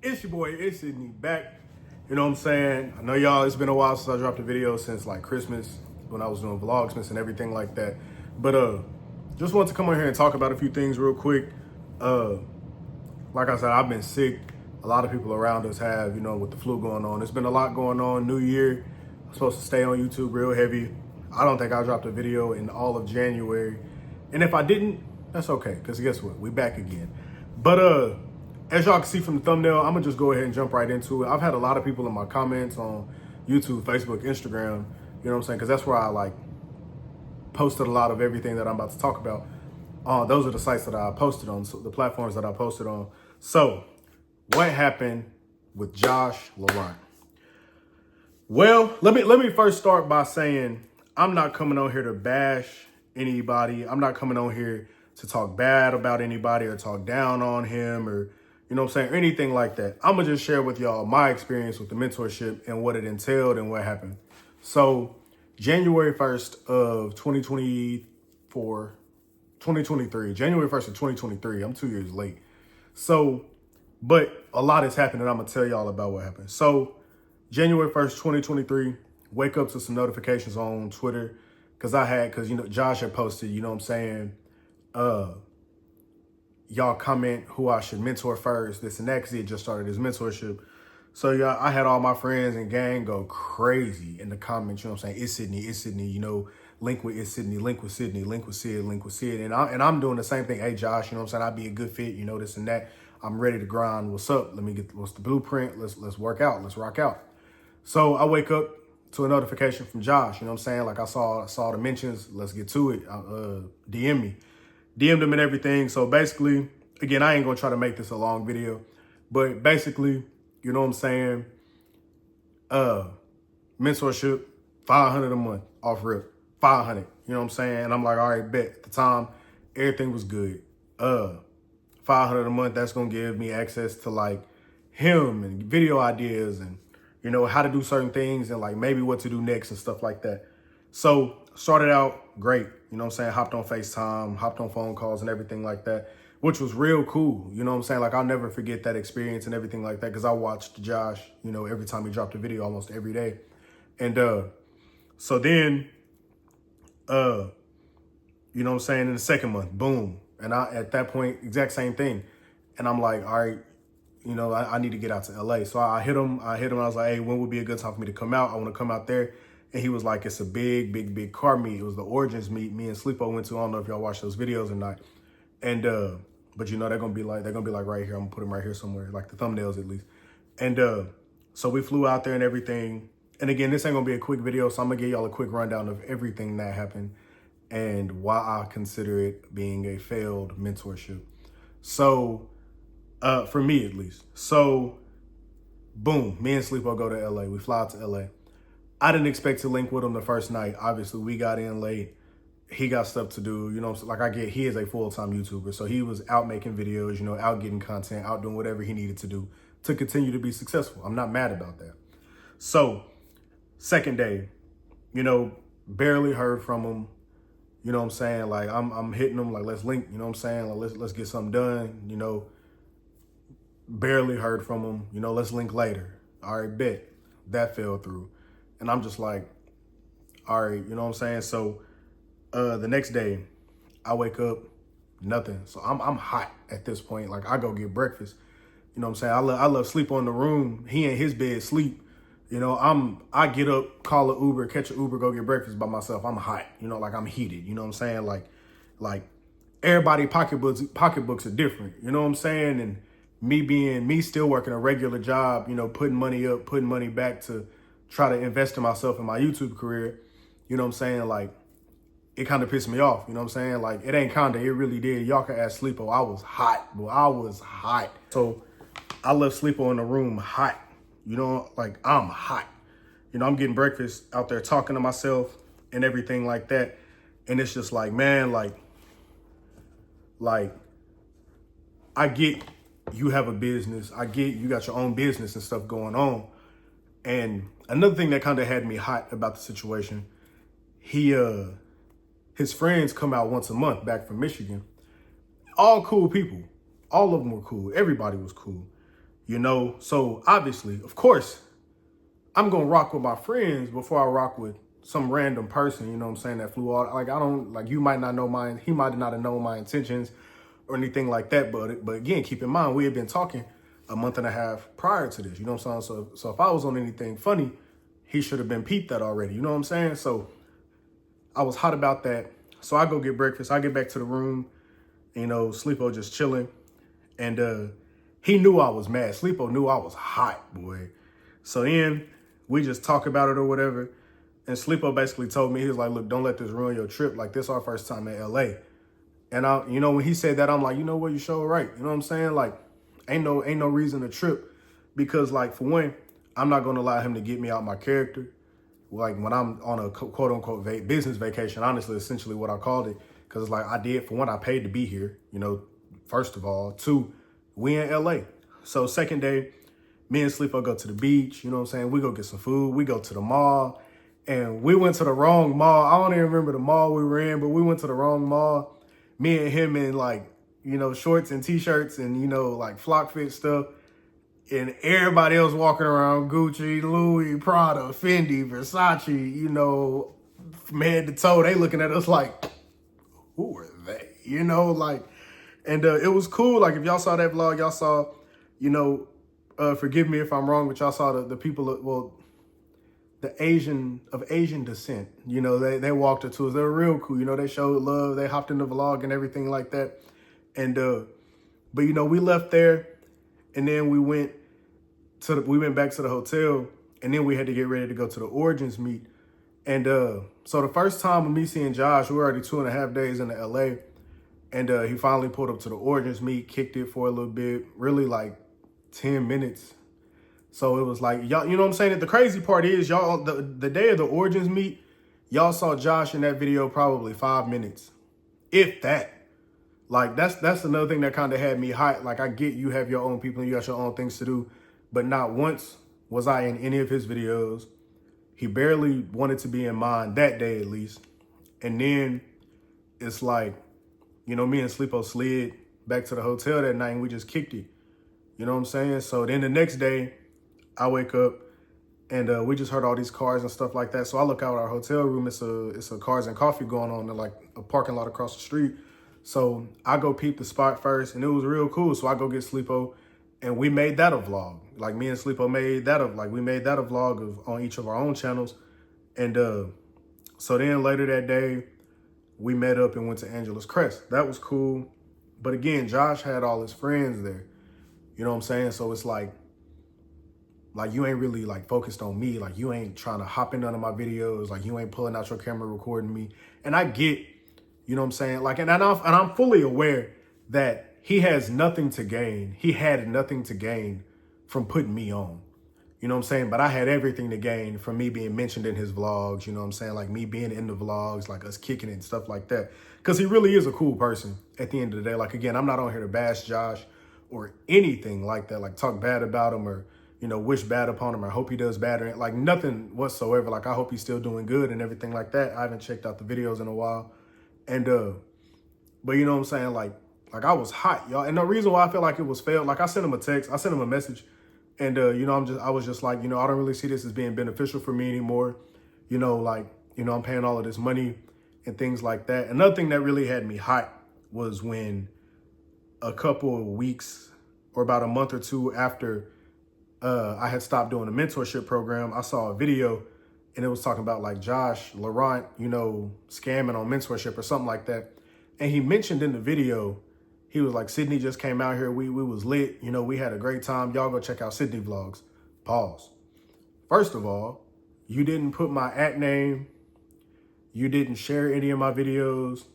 It's your boy, it's Sydney back. You know what I'm saying? I know y'all, it's been a while since I dropped a video since like Christmas when I was doing Vlogmas and everything like that. But just wanted to come on here and talk about a few things real quick. Like I said, I've been sick. A lot of people around us have, you know, with the flu going on. There's been a lot going on. New Year, I'm supposed to stay on YouTube real heavy. I don't think I dropped a video in all of January. And if I didn't, that's okay, because guess what? We back again. But as y'all can see from the thumbnail, I'm gonna just go ahead and jump right into it. I've had a lot of people in my comments on YouTube, Facebook, Instagram, you know what I'm saying? Because that's where I like posted a lot of everything that I'm about to talk about. Those are the sites that I posted on, so the platforms that I posted on. So what happened with Josh Laurent? Well, let me first start by saying I'm not coming on here to bash anybody. I'm not coming on here to talk bad about anybody or talk down on him or, you know what I'm saying, or anything like that. I'm gonna just share with y'all my experience with the mentorship and what it entailed and what happened. So January 1st of 2023, January 1st of 2023, I'm 2 years late. So, but a lot has happened and I'm gonna tell y'all about what happened. So January 1st, 2023, wake up to some notifications on Twitter because you know, Josh had posted, you know what I'm saying, y'all comment who I should mentor first, this and that, because he had just started his mentorship. So yeah, I had all my friends and gang go crazy in the comments, you know what I'm saying? It's Sydney, you know, link with It's Sydney, link with Sydney, link with Sid, link with Sid. And I'm doing the same thing. Hey, Josh, you know what I'm saying? I'd be a good fit, you know, this and that. I'm ready to grind. What's up? What's the blueprint? Let's work out. Let's rock out. So I wake up to a notification from Josh, you know what I'm saying? Like I saw the mentions, let's get to it. DM me. DM'd him and everything. So basically, again, I ain't gonna try to make this a long video, but basically, you know what I'm saying? Mentorship, $500 a month off rip, 500, you know what I'm saying? And I'm like, all right, bet. At the time, everything was good. $500 a month, that's gonna give me access to like him and video ideas and, you know, how to do certain things and like maybe what to do next and stuff like that. So started out great, you know what I'm saying? Hopped on FaceTime, hopped on phone calls and everything like that, which was real cool. You know what I'm saying? Like I'll never forget that experience and everything like that because I watched Josh, you know, every time he dropped a video almost every day. And so then, you know what I'm saying? In the second month, boom. And at that point, exact same thing. And I'm like, all right, you know, I need to get out to LA. So I hit him. I was like, hey, when would be a good time for me to come out? I want to come out there. And he was like, it's a big car meet. It was the Origins meet me and Sleepo went to. I don't know if y'all watched those videos or not. And, but you know, they're going to be like right here. I'm gonna put them right here somewhere, like the thumbnails at least. And, so we flew out there and everything. And again, this ain't gonna be a quick video. So I'm gonna give y'all a quick rundown of everything that happened and why I consider it being a failed mentorship. So, for me at least. So boom, me and Sleepo go to LA. We fly out to LA. I didn't expect to link with him the first night. Obviously we got in late. He got stuff to do, you know, like he is a full-time YouTuber. So he was out making videos, you know, out getting content, out doing whatever he needed to do to continue to be successful. I'm not mad about that. So second day, you know, barely heard from him. You know what I'm saying? Like I'm hitting him like, let's link, you know what I'm saying? Like let's get something done, you know. Barely heard from him, you know, let's link later. All right, bet. That fell through. And I'm just like, all right, you know what I'm saying? So the next day I wake up, nothing. So I'm hot at this point. Like I go get breakfast. You know what I'm saying? I love sleep on the room. He in his bed sleep. You know, I get up, call an Uber, catch an Uber, go get breakfast by myself. I'm hot, you know, like I'm heated. You know what I'm saying? Like everybody pocketbooks are different. You know what I'm saying? And me still working a regular job, you know, putting money up, putting money back to try to invest in myself in my YouTube career. You know what I'm saying? Like it kind of pissed me off. You know what I'm saying? Like it ain't kinda, it really did. Y'all can ask Sleepo. I was hot, bro. I was hot. So I left Sleepo in the room hot. You know, like I'm hot. You know, I'm getting breakfast out there talking to myself and everything like that. And it's just like, man, like I get you have a business. I get you got your own business and stuff going on. And another thing that kind of had me hot about the situation, his friends come out once a month back from Michigan. All cool people. All of them were cool. Everybody was cool. you know? So obviously, of course, I'm going to rock with my friends before I rock with some random person, you know what I'm saying, that flew out. Like, I don't, like, you might not know mine. He might not have known my intentions or anything like that. But again, keep in mind, we had been talking a month and a half prior to this, you know what I'm saying? So if I was on anything funny, he should have been peeped that already, you know what I'm saying? So I was hot about that. So I go get breakfast. I get back to the room, you know, Sleepo just chilling. And he knew I was mad. Sleepo knew I was hot, boy. So then we just talk about it or whatever. And Sleepo basically told me, he was like, look, don't let this ruin your trip. Like, this our first time in LA. And I, you know, when he said that, I'm like, you know what, you sure right. You know what I'm saying? Like, ain't no reason to trip. Because, like, for one, I'm not gonna allow him to get me out my character. Like, when I'm on a quote unquote business vacation, honestly, essentially what I called it. Cause it's like, I did, for one, I paid to be here, you know, first of all. Two, we in LA. So second day, me and Sleepo go to the beach, you know what I'm saying? We go get some food, we go to the mall. And we went to the wrong mall. I don't even remember the mall we were in, but we went to the wrong mall. Me and him in, like, you know, shorts and t-shirts and, you know, like flock fit stuff. And everybody else walking around Gucci, Louis, Prada, Fendi, Versace, you know, from head to toe. They looking at us like, who are they? You know, like, and it was cool. Like, if y'all saw that vlog, y'all saw, you know, forgive me if I'm wrong, but y'all saw the people, well, the Asian descent, you know, they walked up to us. They were real cool. You know, they showed love. They hopped in the vlog and everything like that. And, but you know, we left there and then we went back to the hotel and then we had to get ready to go to the Origins meet. And, so the first time with me seeing Josh, we were already 2.5 days into LA and, he finally pulled up to the Origins meet, kicked it for a little bit, really like 10 minutes. So it was like, y'all, you know what I'm saying? The crazy part is, y'all, the day of the Origins meet, y'all saw Josh in that video probably 5 minutes, if that. Like, that's another thing that kind of had me hot. Like, I get you have your own people and you got your own things to do, but not once was I in any of his videos. He barely wanted to be in mine that day, at least. And then it's like, you know, me and Sleepo slid back to the hotel that night and we just kicked it. You know what I'm saying? So then the next day, I wake up and we just heard all these cars and stuff like that. So I look out our hotel room. It's a cars and coffee going on in like a parking lot across the street. So I go peep the spot first and it was real cool. So I go get Sleepo and we made that a vlog. Like, me and Sleepo made that we made that a vlog on each of our own channels. And so then later that day, we met up and went to Angela's Crest. That was cool. But again, Josh had all his friends there. You know what I'm saying? So it's like you ain't really like focused on me. Like, you ain't trying to hop in none of my videos. Like, you ain't pulling out your camera recording me. And I get, you know what I'm saying? Like, and I'm fully aware that he has nothing to gain. He had nothing to gain from putting me on. You know what I'm saying? But I had everything to gain from me being mentioned in his vlogs. You know what I'm saying? Like, me being in the vlogs, like us kicking it and stuff like that. Because he really is a cool person at the end of the day. Like, again, I'm not on here to bash Josh or anything like that. Like, talk bad about him or, you know, wish bad upon him or hope he does bad or like nothing whatsoever. Like, I hope he's still doing good and everything like that. I haven't checked out the videos in a while. And, but you know what I'm saying? Like I was hot, y'all. And the reason why I feel like it was failed, like I sent him a text, I sent him a message and, you know, I was just like, you know, I don't really see this as being beneficial for me anymore. You know, like, you know, I'm paying all of this money and things like that. Another thing that really had me hot was when a couple of weeks or about a month or two after I had stopped doing the mentorship program, I saw a video and it was talking about like Josh Laurent, you know, scamming on mentorship or something like that. And he mentioned in the video, he was like, Sydney just came out here. We was lit. You know, we had a great time. Y'all go check out Sydney vlogs. Pause. First of all, you didn't put my @ name. You didn't share any of my videos.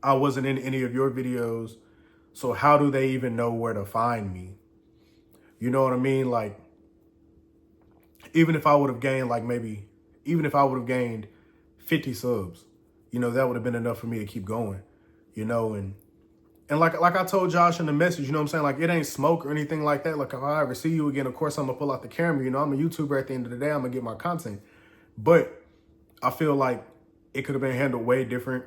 I wasn't in any of your videos. So how do they even know where to find me? You know what I mean? Like, even if I would have gained even if I would have gained 50 subs, you know, that would have been enough for me to keep going, you know, and like I told Josh in the message, you know what I'm saying? Like, it ain't smoke or anything like that. Like, if I ever see you again, of course, I'm gonna pull out the camera. You know, I'm a YouTuber at the end of the day. I'm gonna get my content. But I feel like it could have been handled way different.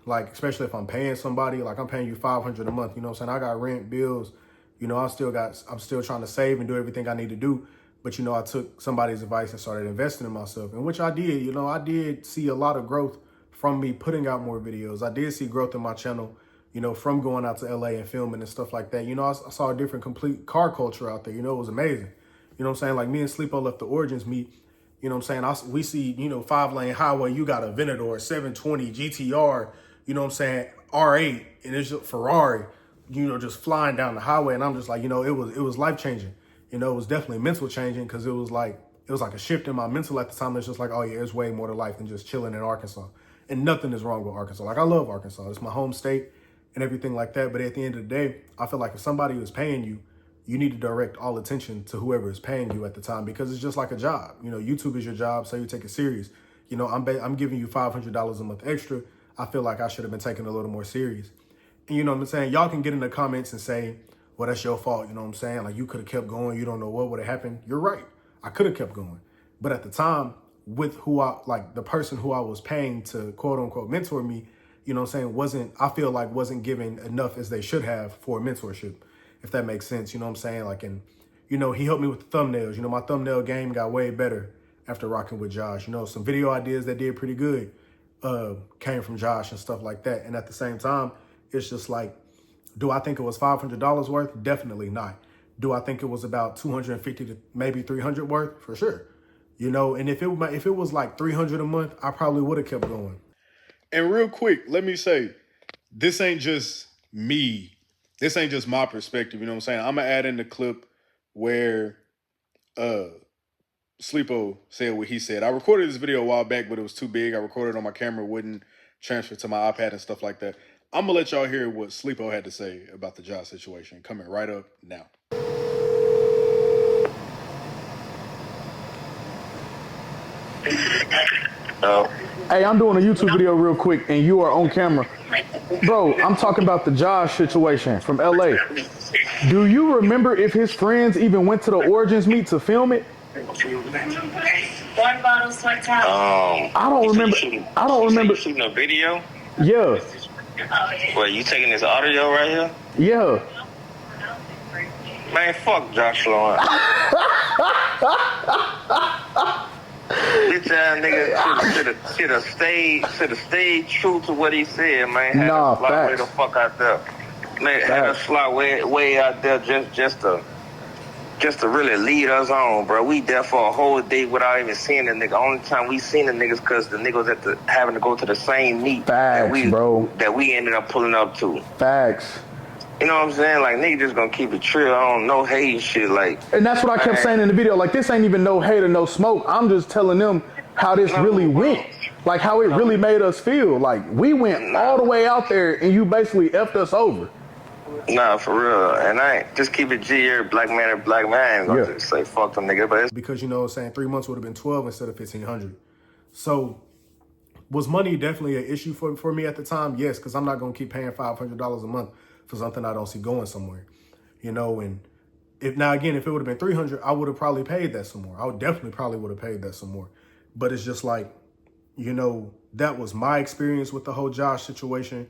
Like, especially if I'm paying somebody, like I'm paying you $500 a month, you know what I'm saying? I got rent, bills, You know, I'm still trying to save and do everything I need to do. But, you know, I took somebody's advice and started investing in myself, and which I did. You know, I did see a lot of growth from me putting out more videos. I did see growth in my channel, you know, from going out to LA and filming and stuff like that. You know, I saw a different complete car culture out there. You know, it was amazing. You know what I'm saying? Like me and Sleepo left the Origins meet. You know what I'm saying? We see, you know, 5-lane highway, you got a Venador, 720, GTR, you know what I'm saying, R8, and it's just Ferrari, you know, just flying down the highway. And I'm just like, you know, it was life-changing. You know, it was definitely mental changing, because it was like a shift in my mental at the time. It's just like, oh yeah, there's way more to life than just chilling in Arkansas. And nothing is wrong with Arkansas. Like, I love Arkansas. It's my home state and everything like that. But at the end of the day, I feel like if somebody is paying you, you need to direct all attention to whoever is paying you at the time, because it's just like a job. You know, YouTube is your job, so you take it serious. You know, I'm giving you $500 a month extra. I feel like I should have been taking it a little more serious. And you know what I'm saying? Y'all can get in the comments and say, well, that's your fault. You know what I'm saying? Like, you could have kept going. You don't know what would have happened. You're right. I could have kept going. But at the time, with the person who I was paying to quote unquote mentor me, you know what I'm saying, wasn't given enough as they should have for mentorship, if that makes sense. You know what I'm saying? Like, and, you know, he helped me with the thumbnails. You know, my thumbnail game got way better after rocking with Josh. You know, some video ideas that did pretty good came from Josh and stuff like that. And at the same time, it's just like, do I think it was $500 worth? Definitely not. Do I think it was about 250 to maybe 300 worth? For sure. You know, and if it was like 300 a month, I probably would have kept going. And real quick, let me say, this ain't just me. This ain't just my perspective. You know what I'm saying? I'm going to add in the clip where Sleepo said what he said. I recorded this video a while back, but it was too big. I recorded it on my camera, wouldn't transfer to my iPad and stuff like that. I'm going to let y'all hear what Sleepo had to say about the Josh situation. Coming right up now. Hey, I'm doing a YouTube video real quick, and you are on camera. Bro, I'm talking about the Josh situation from LA. Do you remember if his friends even went to the Origins meet to film it? I don't remember. Shooting a video? Yeah. Wait, you taking this audio right here? Yeah. Man, fuck Josh Laurent. Bitch ass nigga should have stayed true to what he said, man. Had a slot way the fuck out there. Man, had a slot way out there just to really lead us on, bro. We there for a whole day without even seeing the nigga. Only time we seen the niggas because the niggas was having to go to the same meet that we ended up pulling up to. Facts. You know what I'm saying? Like, nigga just gonna keep it trill. I don't know hate shit. Like, and that's what I kept saying in the video. Like, this ain't even no hate or no smoke. I'm just telling them how this really went. Like, how it really made us feel. Like, we went all the way out there and you basically effed us over. Nah, for real. And I ain't just keep it G here, black man or black man. I ain't gonna just say fuck them nigga. But it's because, you know what I'm saying, 3 months would have been 12 instead of 1,500. So was money definitely an issue for me at the time? Yes, because I'm not gonna keep paying $500 a month for something I don't see going somewhere. You know, and if it would have been 300, I would have probably paid that some more. I would definitely probably would have paid that some more. But it's just like, you know, that was my experience with the whole Josh situation.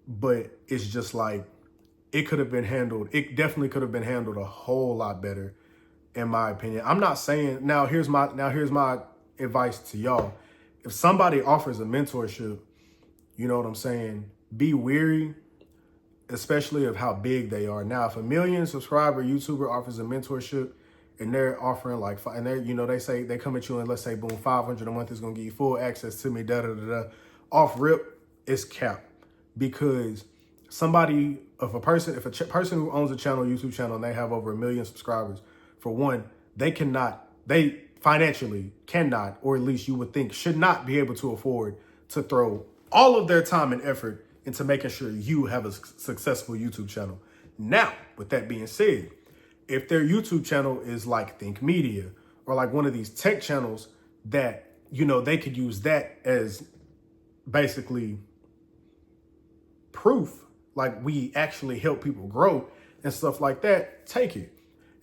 But it's just like, it could have been handled. It definitely could have been handled a whole lot better, in my opinion. I'm not saying, now here's my advice to y'all. If somebody offers a mentorship, you know what I'm saying, be wary, especially of how big they are. Now, if a 1 million subscriber YouTuber offers a mentorship and they're offering like, and they're, you know, they come at you and let's say, boom, 500 a month is going to give you full access to me, off rip, it's capped. Because if a person who owns a channel, YouTube channel, and they have over 1 million subscribers, for one, they financially cannot, or at least you would think should not be able to afford to throw all of their time and effort into making sure you have a successful YouTube channel. Now, with that being said, if their YouTube channel is like Think Media or like one of these tech channels that, you know, they could use that as basically proof, like we actually help people grow and stuff like that, take it.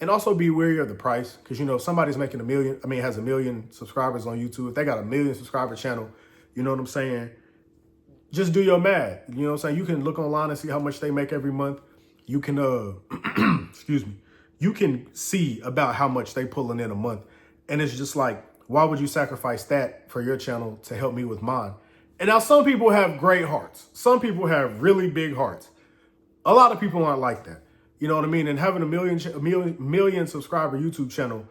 And also be wary of the price, because, you know, if somebody's making has 1 million subscribers on YouTube, if they got a 1 million subscriber channel, you know what I'm saying, just do your math. You know what I'm saying? You can look online and see how much they make every month. you can, excuse me, you can see about how much they pulling in a month. And it's just like, why would you sacrifice that for your channel to help me with mine? And now some people have great hearts. Some people have really big hearts. A lot of people aren't like that. You know what I mean? And having a million subscriber YouTube channel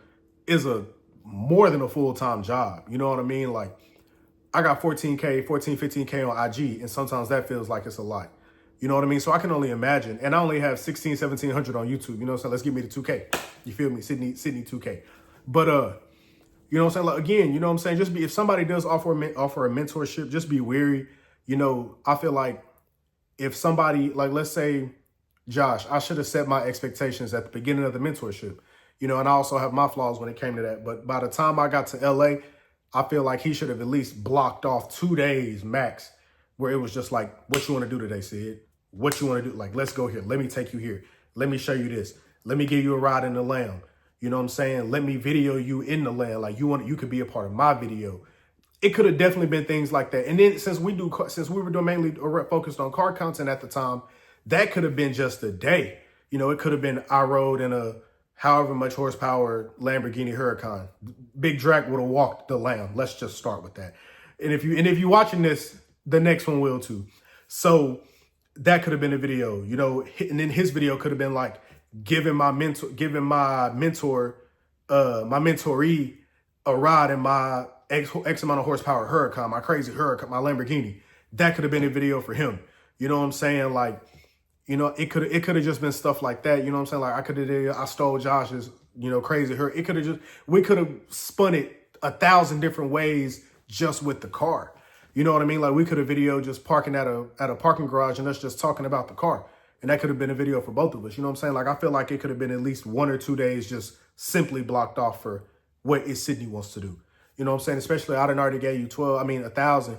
is more than a full-time job. You know what I mean? Like, I got 14K, 15K on IG, and sometimes that feels like it's a lot. You know what I mean? So I can only imagine. And I only have 1700 on YouTube. You know what I'm saying? Let's get me to 2K. You feel me? Sydney 2K. But, you know what I'm saying? Like, again, you know what I'm saying? Just if somebody does offer a mentorship, just be wary. You know, I feel like if somebody, like, let's say, Josh, I should have set my expectations at the beginning of the mentorship, you know, and I also have my flaws when it came to that. But by the time I got to LA, I feel like he should have at least blocked off 2 days max where it was just like, what you want to do today, Sid? What you want to do? Like, let's go here. Let me take you here. Let me show you this. Let me give you a ride in the Lamb. You know what I'm saying? Let me video you in the Lamb. Like, you could be a part of my video. It could have definitely been things like that. And then since we were doing mainly focused on car content at the time, that could have been just a day. You know, it could have been I rode in a however much horsepower Lamborghini Huracan. Big Drac would have walked the Lamb. Let's just start with that. And if you're watching this, the next one will too. So that could have been a video, you know, and then his video could have been like giving my mentoree a ride in my X amount of horsepower Huracan, my crazy Huracan, my Lamborghini. That could have been a video for him. You know what I'm saying? Like, you know, it could have just been stuff like that. You know what I'm saying? Like I stole Josh's, you know, crazy her. We could have spun it 1,000 different ways just with the car. You know what I mean? Like, we could have video just parking at a parking garage and us just talking about the car. And that could have been a video for both of us. You know what I'm saying? Like, I feel like it could have been at least 1 or 2 days just simply blocked off for what Sydney wants to do. You know what I'm saying? Especially I done already gave you 1,000.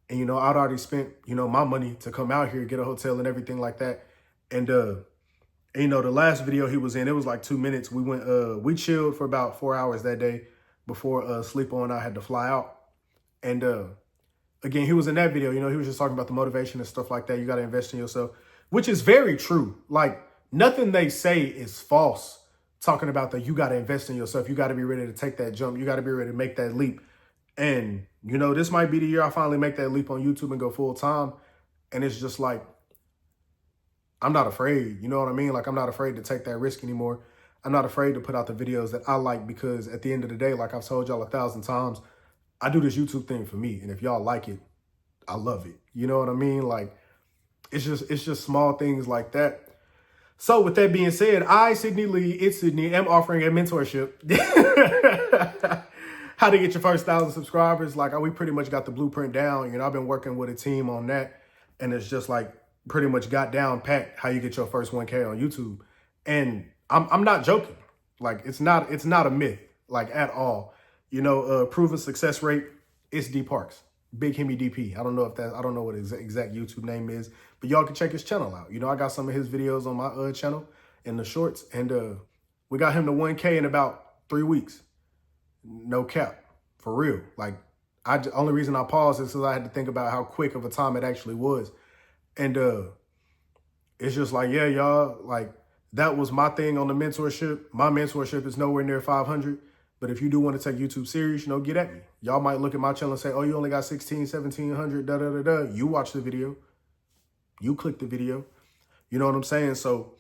And, you know, I'd already spent, you know, my money to come out here, get a hotel and everything like that. And you know, the last video he was in, it was like 2 minutes. We chilled for about 4 hours that day before Sleepo and I had to fly out. And again, he was in that video, you know, he was just talking about the motivation and stuff like that. You got to invest in yourself, which is very true. Like, nothing they say is false. Talking about that, you got to invest in yourself. You got to be ready to take that jump. You got to be ready to make that leap. And, you know, this might be the year I finally make that leap on YouTube and go full time. And it's just like, I'm not afraid. You know what I mean? Like, I'm not afraid to take that risk anymore. I'm not afraid to put out the videos that I like, because at the end of the day, like I've told y'all 1,000 times, I do this YouTube thing for me. And if y'all like it, I love it. You know what I mean? Like, it's just small things like that. So with that being said, it's Sydney, am offering a mentorship. How to get your first 1,000 subscribers. Like, we pretty much got the blueprint down. You know, I've been working with a team on that. And it's just like pretty much got down pat how you get your first 1K on YouTube. And I'm not joking. Like, it's not a myth, like, at all. You know, proven success rate, it's D Parks. Big Hemi DP. I don't know what his exact YouTube name is, but y'all can check his channel out. You know, I got some of his videos on my channel in the shorts, and we got him to 1K in about 3 weeks. No cap, for real. Like, only reason I paused is because I had to think about how quick of a time it actually was. And it's just like, yeah, y'all, like, that was my thing on the mentorship. My mentorship is nowhere near 500. But if you do want to take YouTube serious, you know, get at me. Y'all might look at my channel and say, oh, you only got 1,700, da-da-da-da. You watch the video. You click the video. You know what I'm saying? So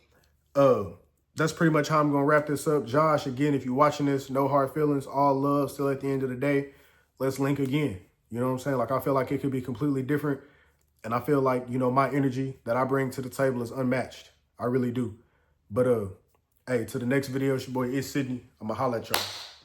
that's pretty much how I'm going to wrap this up. Josh, again, if you're watching this, no hard feelings, all love, still at the end of the day. Let's link again. You know what I'm saying? Like, I feel like it could be completely different. And I feel like, you know, my energy that I bring to the table is unmatched. I really do. But, hey, to the next video, it's your boy, Sydney. I'm going to holler at y'all.